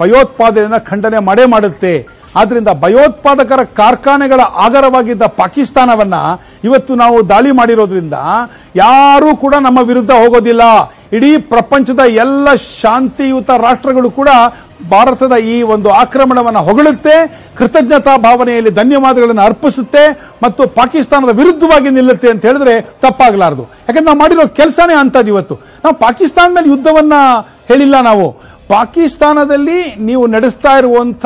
ಭಯೋತ್ಪಾದನೆಯನ್ನ ಖಂಡನೆ ಮಾಡೇ ಮಾಡುತ್ತೆ. ಆದ್ರಿಂದ ಭಯೋತ್ಪಾದಕರ ಕಾರ್ಖಾನೆಗಳ ಆಗರವಾಗಿದ್ದ ಪಾಕಿಸ್ತಾನವನ್ನ ಇವತ್ತು ನಾವು ದಾಳಿ ಮಾಡಿರೋದ್ರಿಂದ ಯಾರೂ ಕೂಡ ನಮ್ಮ ವಿರುದ್ಧ ಹೋಗೋದಿಲ್ಲ. ಇಡೀ ಪ್ರಪಂಚದ ಎಲ್ಲ ಶಾಂತಿಯುತ ರಾಷ್ಟ್ರಗಳು ಕೂಡ ಭಾರತದ ಈ ಒಂದು ಆಕ್ರಮಣವನ್ನು ಹೊಗಳುತ್ತೆ, ಕೃತಜ್ಞತಾ ಭಾವನೆಯಲ್ಲಿ ಧನ್ಯವಾದಗಳನ್ನು ಅರ್ಪಿಸುತ್ತೆ ಮತ್ತು ಪಾಕಿಸ್ತಾನದ ವಿರುದ್ಧವಾಗಿ ನಿಲ್ಲುತ್ತೆ ಅಂತ ಹೇಳಿದ್ರೆ ತಪ್ಪಾಗಲಾರದು. ಯಾಕಂದ್ರೆ ನಾವು ಮಾಡಿರೋ ಕೆಲಸನೇ ಅಂತದ್ದು. ಇವತ್ತು ನಾವು ಪಾಕಿಸ್ತಾನ ಮೇಲೆ ಯುದ್ಧವನ್ನ ಹೇಳಿಲ್ಲ. ನಾವು ಪಾಕಿಸ್ತಾನದಲ್ಲಿ ನೀವು ನಡೆಸ್ತಾ ಇರುವಂತ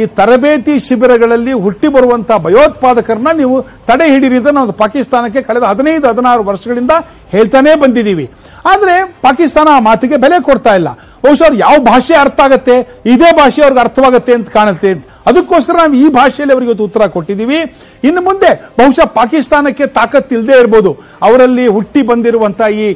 ಈ ತರಬೇತಿ ಶಿಬಿರಗಳಲ್ಲಿ ಹುಟ್ಟಿ ಬರುವಂತಹ ಭಯೋತ್ಪಾದಕರನ್ನ ನೀವು ತಡೆ ಹಿಡಿರಿ ಅಂತ ನಾವು ಪಾಕಿಸ್ತಾನಕ್ಕೆ ಕಳೆದ 15-16 ವರ್ಷಗಳಿಂದ ಹೇಳ್ತಾನೆ ಬಂದಿದ್ದೀವಿ. ಆದ್ರೆ ಪಾಕಿಸ್ತಾನ ಆ ಮಾತಿಗೆ ಬೆಲೆ ಕೊಡ್ತಾ ಇಲ್ಲ. ಬಹುಶಃ ಅವ್ರು ಯಾವ ಭಾಷೆ ಅರ್ಥ ಆಗತ್ತೆ, ಇದೇ ಭಾಷೆ ಅವ್ರಿಗೆ ಅರ್ಥವಾಗತ್ತೆ ಅಂತ ಕಾಣುತ್ತೆ. ಅದಕ್ಕೋಸ್ಕರ ನಾವು ಈ ಭಾಷೆಯಲ್ಲಿ ಅವರಿಗೆ ಉತ್ತರ ಕೊಟ್ಟಿದ್ದೀವಿ. ಇನ್ನು ಮುಂದೆ ಬಹುಶಃ ಪಾಕಿಸ್ತಾನಕ್ಕೆ ತಾಕತ್ತಿಲ್ಲದೆ ಇರಬಹುದು ಅವರಲ್ಲಿ ಹುಟ್ಟಿ ಬಂದಿರುವಂತಹ ಈ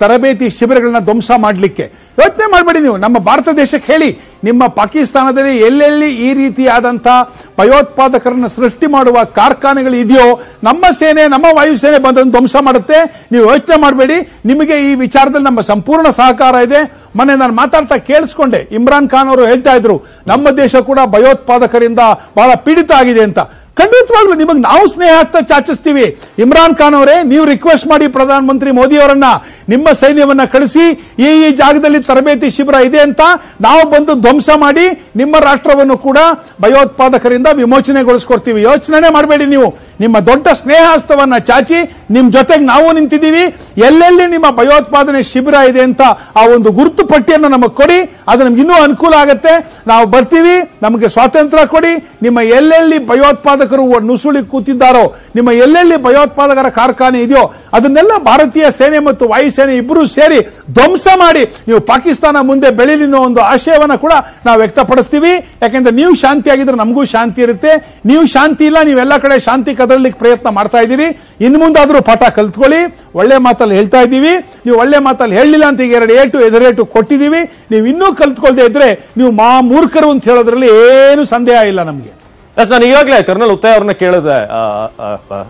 ತರಬೇತಿ ಶಿಬಿರಗಳನ್ನ ಧ್ವಂಸ ಮಾಡಲಿಕ್ಕೆ. ಯೋಚನೆ ಮಾಡಬೇಡಿ ನೀವು. ನಮ್ಮ ಭಾರತ ದೇಶಕ್ಕೆ ಹೇಳಿ, ನಿಮ್ಮ ಪಾಕಿಸ್ತಾನದಲ್ಲಿ ಎಲ್ಲೆಲ್ಲಿ ಈ ರೀತಿಯಾದಂತಹ ಭಯೋತ್ಪಾದಕರನ್ನು ಸೃಷ್ಟಿ ಮಾಡುವ ಕಾರ್ಖಾನೆಗಳು ಇದೆಯೋ, ನಮ್ಮ ಸೇನೆ, ನಮ್ಮ ವಾಯುಸೇನೆ ಬಂದನ್ನು ಧ್ವಂಸ ಮಾಡುತ್ತೆ. ನೀವು ಯೋಚನೆ ಮಾಡಬೇಡಿ. ನಿಮಗೆ ಈ ವಿಚಾರದಲ್ಲಿ ನಮ್ಮ ಸಂಪೂರ್ಣ ಸಹಕಾರ ಇದೆ. ಮೊನ್ನೆ ನಾನು ಮಾತಾಡ್ತಾ ಕೇಳಿಸ್ಕೊಂಡೆ, ಇಮ್ರಾನ್ ಖಾನ್ ಅವರು ಹೇಳ್ತಾ ಇದ್ರು, ನಮ್ಮ ದೇಶ ಕೂಡ ಭಯೋತ್ಪಾದಕರಿಂದ ಬಹಳ ಪೀಡಿತ ಆಗಿದೆ ಅಂತ. ಖಂಡಿತವಾಗ್ಲೂ ನಿಮಗೆ ನಾವು ಸ್ನೇಹ ಹಸ್ತ ಚಾಚಿಸ್ತೀವಿ. ಇಮ್ರಾನ್ ಖಾನ್ ಅವರೇ, ನೀವು ರಿಕ್ವೆಸ್ಟ್ ಮಾಡಿ ಪ್ರಧಾನಮಂತ್ರಿ ಮೋದಿ ಅವರನ್ನ, ನಿಮ್ಮ ಸೈನ್ಯವನ್ನ ಕಳಿಸಿ, ಈ ಜಾಗದಲ್ಲಿ ತರಬೇತಿ ಶಿಬಿರ ಇದೆ ಅಂತ ನಾವು ಬಂದು ಧ್ವಂಸ ಮಾಡಿ ನಿಮ್ಮ ರಾಷ್ಟ್ರವನ್ನು ಕೂಡ ಭಯೋತ್ಪಾದಕರಿಂದ ವಿಮೋಚನೆಗೊಳಿಸ್ಕೊಡ್ತೀವಿ. ಯೋಚನೆ ಮಾಡಬೇಡಿ ನೀವು. ನಿಮ್ಮ ದೊಡ್ಡ ಸ್ನೇಹ ಹಸ್ತವನ್ನ ಚಾಚಿ ನಿಮ್ ಜೊತೆಗೆ ನಾವು ನಿಂತಿದ್ದೀವಿ. ಎಲ್ಲೆಲ್ಲಿ ನಿಮ್ಮ ಭಯೋತ್ಪಾದನೆ ಶಿಬಿರ ಇದೆ ಅಂತ ಆ ಒಂದು ಗುರುತು ಪಟ್ಟಿಯನ್ನು ನಮಗೆ ಕೊಡಿ, ಅದು ನಮ್ಗೆ ಇನ್ನೂ ಅನುಕೂಲ ಆಗುತ್ತೆ. ನಾವು ಬರ್ತೀವಿ, ನಮಗೆ ಸ್ವಾತಂತ್ರ್ಯ ಕೊಡಿ. ನಿಮ್ಮ ಎಲ್ಲೆಲ್ಲಿ ಭಯೋತ್ಪಾದಕರು ನುಸುಳಿ ಕೂತಿದ್ದಾರೋ, ನಿಮ್ಮ ಎಲ್ಲೆಲ್ಲಿ ಭಯೋತ್ಪಾದಕರ ಕಾರ್ಖಾನೆ ಇದೆಯೋ, ಅದನ್ನೆಲ್ಲ ಭಾರತೀಯ ಸೇನೆ ಮತ್ತು ವಾಯುಸೇನೆ ಇಬ್ಬರು ಸೇರಿ ಧ್ವಂಸ ಮಾಡಿ ನೀವು ಪಾಕಿಸ್ತಾನ ಮುಂದೆ ಬೆಳೀಲಿ ಅನ್ನೋ ಒಂದು ಆಶಯವನ್ನ ಕೂಡ ನಾವು ವ್ಯಕ್ತಪಡಿಸ್ತೀವಿ. ಯಾಕೆಂದ್ರೆ ನೀವು ಶಾಂತಿ ಆಗಿದ್ರೆ ನಮಗೂ ಶಾಂತಿ ಇರುತ್ತೆ. ನೀವು ಶಾಂತಿ ಇಲ್ಲ, ನೀವೆಲ್ಲ ಕಡೆ ಶಾಂತಿ ಕದಲಿಕ್ಕೆ ಪ್ರಯತ್ನ ಮಾಡ್ತಾ ಇದ್ದೀರಿ. ಇನ್ನು ಮುಂದಾದ್ರೂ ಪಾಠ ಕಲ್ತ್ಕೊಳ್ಳಿ. ಒಳ್ಳೆ ಮಾತಲ್ಲಿ ಹೇಳ್ತಾ ಇದ್ದೀವಿ, ನೀವು ಒಳ್ಳೆ ಮಾತಲ್ಲಿ ಹೇಳಲಿಲ್ಲ ಅಂತ ಈಗ 2 ಏಟು ಎದುರೇಟು ಕೊಟ್ಟಿದ್ದೀವಿ. ನೀವು ಇನ್ನೂ ಕಲ್ತ್ಕೊಳ್ದೇ ಇದ್ರೆ ನೀವು ಮೂರ್ಖರು ಅಂತ ಹೇಳೋದ್ರಲ್ಲಿ ಏನು ಸಂದೇಹ ಇಲ್ಲ ನಮಗೆ. ನಾನು ಈಗಾಗಲೇ ಕರ್ನಲ್ ಉತ್ತಯ್ ಅವ್ರನ್ನ ಕೇಳಿದೆ.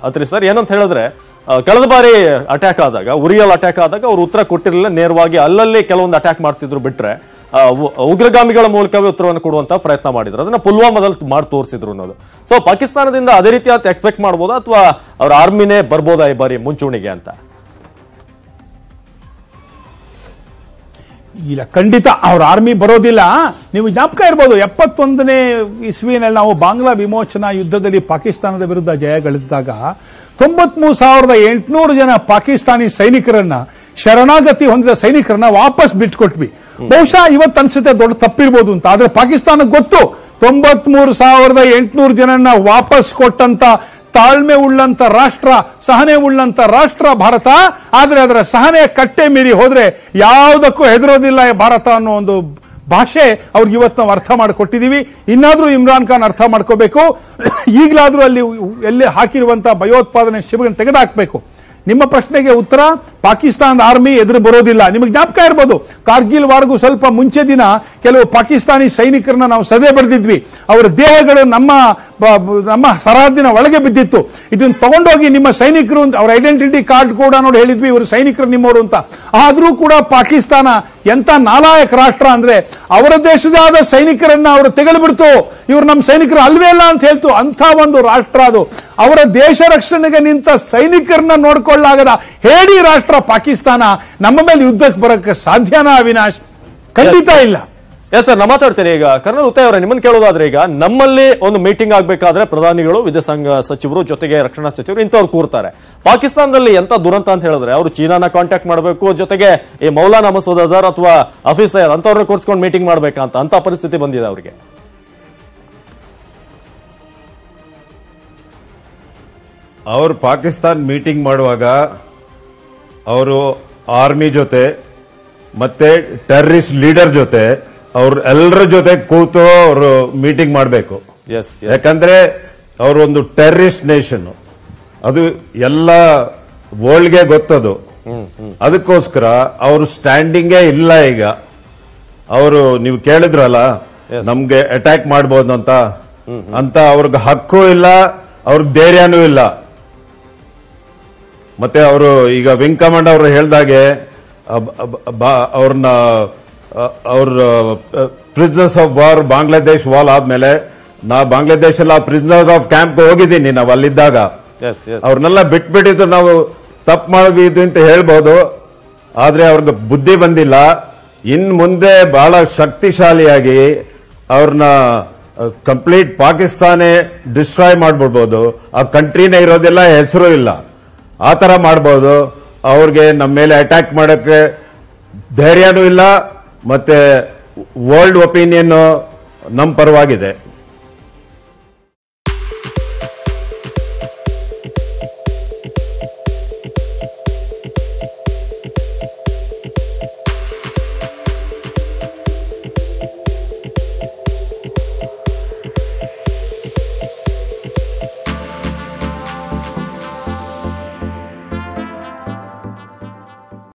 ಅತ್ರಿ ಸರ್, ಏನಂತ ಹೇಳಿದ್ರೆ, ಕಳೆದ ಬಾರಿ ಅಟ್ಯಾಕ್ ಆದಾಗ, ಉರಿಯಲ್ಲಿ ಅಟ್ಯಾಕ್ ಆದಾಗ ಅವ್ರು ಉತ್ತರ ಕೊಟ್ಟಿರಲಿಲ್ಲ, ನೇರವಾಗಿ ಅಲ್ಲಲ್ಲಿ ಕೆಲವೊಂದು ಅಟ್ಯಾಕ್ ಮಾಡ್ತಿದ್ರು ಬಿಟ್ರೆ ಉಗ್ರಗಾಮಿಗಳ ಮೂಲಕವೇ ಉತ್ತರವನ್ನು ಕೊಡುವಂತ ಪ್ರಯತ್ನ ಮಾಡಿದ್ರು. ಅದನ್ನ ಪುಲ್ವಾಮಾದಲ್ಲಿ ಮಾಡಿ ತೋರಿಸಿದ್ರು ಅನ್ನೋದು. ಸೊ ಪಾಕಿಸ್ತಾನದಿಂದ ಅದೇ ರೀತಿ ಅಂತ ಎಕ್ಸ್ಪೆಕ್ಟ್ ಮಾಡಬಹುದಾ, ಅಥವಾ ಅವ್ರ ಆರ್ಮಿನೇ ಬರ್ಬೋದಾ ಈ ಬಾರಿ ಮುಂಚೂಣಿಗೆ ಅಂತ? ಇಲ್ಲ, ಖಂಡಿತ ಅವ್ರ ಆರ್ಮಿ ಬರೋದಿಲ್ಲ. ನೀವು ಜ್ಞಾಪಕ ಇರಬಹುದು, 71ನೇ ಇಸ್ವಿನಲ್ಲಿ ನಾವು ಬಾಂಗ್ಲಾ ವಿಮೋಚನಾ ಯುದ್ಧದಲ್ಲಿ ಪಾಕಿಸ್ತಾನದ ವಿರುದ್ಧ ಜಯ ಗಳಿಸಿದಾಗ 93,800 ಜನ ಪಾಕಿಸ್ತಾನಿ ಸೈನಿಕರನ್ನ, ಶರಣಾಗತಿ ಹೊಂದಿದ ಸೈನಿಕರನ್ನ ವಾಪಸ್ ಬಿಟ್ಕೊಟ್ವಿ. ಬಹುಶಃ ಇವತ್ತು ಅನ್ಸುತ್ತೆ ದೊಡ್ಡ ತಪ್ಪಿರ್ಬೋದು ಅಂತ, ಆದ್ರೆ ಪಾಕಿಸ್ತಾನಕ್ಕೆ ಗೊತ್ತು 93,800 ಜನನ್ನ ವಾಪಸ್ ಕೊಟ್ಟಂತ ತಾಳ್ಮೆ ಉಳ್ಳಂತ ರಾಷ್ಟ್ರ, ಸಹನೆ ಉಳ್ಳಂತ ರಾಷ್ಟ್ರ ಭಾರತ. ಆದ್ರೆ ಅದರ ಸಹನೆ ಕಟ್ಟೆ ಮೀರಿ ಹೋದ್ರೆ ಯಾವುದಕ್ಕೂ ಹೆದರೋದಿಲ್ಲ ಭಾರತ ಅನ್ನೋ ಒಂದು ಭಾಷೆ ಅವ್ರಿಗೆ ಇವತ್ತು ನಾವು ಅರ್ಥ ಮಾಡಿಕೊಟ್ಟಿದ್ದೀವಿ. ಇನ್ನಾದ್ರೂ ಇಮ್ರಾನ್ ಖಾನ್ ಅರ್ಥ ಮಾಡ್ಕೋಬೇಕು. ಈಗಲಾದ್ರೂ ಅಲ್ಲಿ ಎಲ್ಲೇ ಹಾಕಿರುವಂತಹ ಭಯೋತ್ಪಾದನೆ ಶಿಬಿರ ತೆಗೆದುಹಾಕಬೇಕು. ನಿಮ್ಮ ಪ್ರಶ್ನೆಗೆ ಉತ್ತರ, ಪಾಕಿಸ್ತಾನದ ಆರ್ಮಿ ಎದುರು ಬರೋದಿಲ್ಲ. ನಿಮಗೆ ಜ್ಞಾಪಕ ಇರಬಹುದು, ಕಾರ್ಗಿಲ್ ವಾರ್ಗೂ ಸ್ವಲ್ಪ ಮುಂಚೆ ದಿನ ಕೆಲವು ಪಾಕಿಸ್ತಾನಿ ಸೈನಿಕರನ್ನ ನಾವು ಸದೆ ಬರೆದಿದ್ವಿ. ಅವರ ದೇಹಗಳು ನಮ್ಮ ಸರಹದ್ದಿನ ಒಳಗೆ ಬಿದ್ದಿತ್ತು. ಇದನ್ನು ತಗೊಂಡೋಗಿ ನಿಮ್ಮ ಸೈನಿಕರು, ಅವರ ಐಡೆಂಟಿಟಿ ಕಾರ್ಡ್ ಕೂಡ ನೋಡಿ ಹೇಳಿದ್ವಿ, ಇವರು ಸೈನಿಕರು ನಿಮ್ಮವರು ಅಂತ. ಆದ್ರೂ ಕೂಡ ಪಾಕಿಸ್ತಾನ ಎಂತ ನಾಲಾಯಕ ರಾಷ್ಟ್ರ ಅಂದ್ರೆ, ಅವರ ದೇಶದಾದ ಸೈನಿಕರನ್ನ ಅವರು ತೆಗೆದುಬಿಡ್ತು. ಇವರು ನಮ್ಮ ಸೈನಿಕರು ಅಲ್ವೇ ಅಲ್ಲ ಅಂತ ಹೇಳ್ತು. ಅಂತ ಒಂದು ರಾಷ್ಟ್ರ ಅದು. ಅವರ ದೇಶ ರಕ್ಷಣೆಗೆ ನಿಂತ ಸೈನಿಕರನ್ನ ನೋಡ್ಕೊಳ್ಳಾಗದ ಹೇಡಿ ರಾಷ್ಟ್ರ ಪಾಕಿಸ್ತಾನ. ನಮ್ಮ ಮೇಲೆ ಯುದ್ಧಕ್ಕೆ ಬರಕ್ಕೆ ಸಾಧ್ಯನಾ ಅವಿನಾಶ್? ಖಂಡಿತ ಇಲ್ಲ. ಎಸ್ ಸರ್, ನಾ ಮಾತಾಡ್ತೀನಿ ಈಗ. ಕರ್ನಲ್ ಉದಯ್ ಅವರೇ, ನಿಮ್ಮನ್ನು ಕೇಳೋದಾದ್ರೆ, ಈಗ ನಮ್ಮಲ್ಲಿ ಒಂದು ಮೀಟಿಂಗ್ ಆಗ್ಬೇಕಾದ್ರೆ ಪ್ರಧಾನಿಗಳು, ವಿದೇಶಾಂಗ ಸಚಿವರು, ಜೊತೆಗೆ ರಕ್ಷಣಾ ಸಚಿವರು ಇಂಥವ್ರು ಕೂರ್ತಾರೆ. ಪಾಕಿಸ್ತಾನದಲ್ಲಿ ಎಂತ ದುರಂತ ಅಂತ ಹೇಳಿದ್ರೆ ಅವರು ಚೀನಾನ ಕಾಂಟ್ಯಾಕ್ಟ್ ಮಾಡಬೇಕು, ಜೊತೆಗೆ ಈ ಮೌಲಾನಾ ಮಸೂದ್ ಅಜರ್ ಅಥವಾ ಹಫೀಜ್ ಸೈಯದ್ ಅಂತವ್ರನ್ನ ಕೂರಿಸ್ಕೊಂಡು ಮೀಟಿಂಗ್ ಮಾಡ್ಬೇಕಂತ ಪರಿಸ್ಥಿತಿ ಬಂದಿದೆ ಅವರಿಗೆ. ಅವರು ಪಾಕಿಸ್ತಾನ್ ಮೀಟಿಂಗ್ ಮಾಡುವಾಗ ಅವರು ಆರ್ಮಿ ಜೊತೆ ಮತ್ತೆ ಟೆರರಿಸ್ಟ್ ಲೀಡರ್ ಜೊತೆ ಅವ್ರ ಎಲ್ಲರ ಜೊತೆ ಕೂತು ಅವರು ಮೀಟಿಂಗ್ ಮಾಡಬೇಕು. ಯಾಕಂದ್ರೆ ಅವರು ಒಂದು ಟೆರರಿಸ್ಟ್ ನೇಷನ್, ಅದು ಎಲ್ಲ ವರ್ಲ್ಡ್ಗೆ ಗೊತ್ತದು. ಅದಕ್ಕೋಸ್ಕರ ಅವರು ಸ್ಟ್ಯಾಂಡಿಂಗೇ ಇಲ್ಲ. ಈಗ ಅವರು ನೀವು ಕೇಳಿದ್ರಲ್ಲ ನಮ್ಗೆ ಅಟ್ಯಾಕ್ ಮಾಡಬಹುದು ಅಂತ ಅವ್ರಿಗೆ ಹಕ್ಕು ಇಲ್ಲ, ಅವ್ರಿಗೆ ಧೈರ್ಯನೂ ಇಲ್ಲ. ಮತ್ತೆ ಅವರು ಈಗ ವಿಂಗ್ ಕಮಾಂಡ್ ಅವರು ಹೇಳ್ದಾಗೆ ಅವ್ರನ್ನ prisoners of war Bangladesh wall ಆದ್ಮೇಲೆ ನಾ ಬಾಂಗ್ಲಾದೇಶಲ್ಲಿ ಪ್ರಿಸನರ್ಸ್ ಆಫ್ ಕ್ಯಾಂಪ್ ಹೋಗಿದ್ದೀನಿ. ನಾವು ಅಲ್ಲಿದ್ದಾಗ ಅವ್ರನ್ನೆಲ್ಲ ಬಿಟ್ಬಿಟ್ಟಿದ್ದು ನಾವು ತಪ್ಪು ಮಾಡಿದ್ದು ಅಂತ ಹೇಳ್ಬೋದು. ಆದ್ರೆ ಅವ್ರಿಗೆ ಬುದ್ಧಿ ಬಂದಿಲ್ಲ. ಇನ್ ಮುಂದೆ ಬಹಳ ಶಕ್ತಿಶಾಲಿಯಾಗಿ ಅವ್ರನ್ನ ಕಂಪ್ಲೀಟ್ ಪಾಕಿಸ್ತಾನೇ ಡಿಸ್ಟ್ರಾಯ್ ಮಾಡ್ಬಿಡ್ಬೋದು. ಆ ಕಂಟ್ರಿನೇ ಇರೋದೆಲ್ಲ ಹೆಸರು ಇಲ್ಲ, ಆ ತರ ಮಾಡ್ಬೋದು. ಅವ್ರಿಗೆ ನಮ್ಮ ಮೇಲೆ ಅಟ್ಯಾಕ್ ಮಾಡಕ್ಕೆ ಧೈರ್ಯನೂ ಇಲ್ಲ, ಮತ್ತೆ ವರ್ಲ್ಡ್ ಒಪಿನಿಯನ್ ನಮ್ಮ ಪರವಾಗಿದೆ.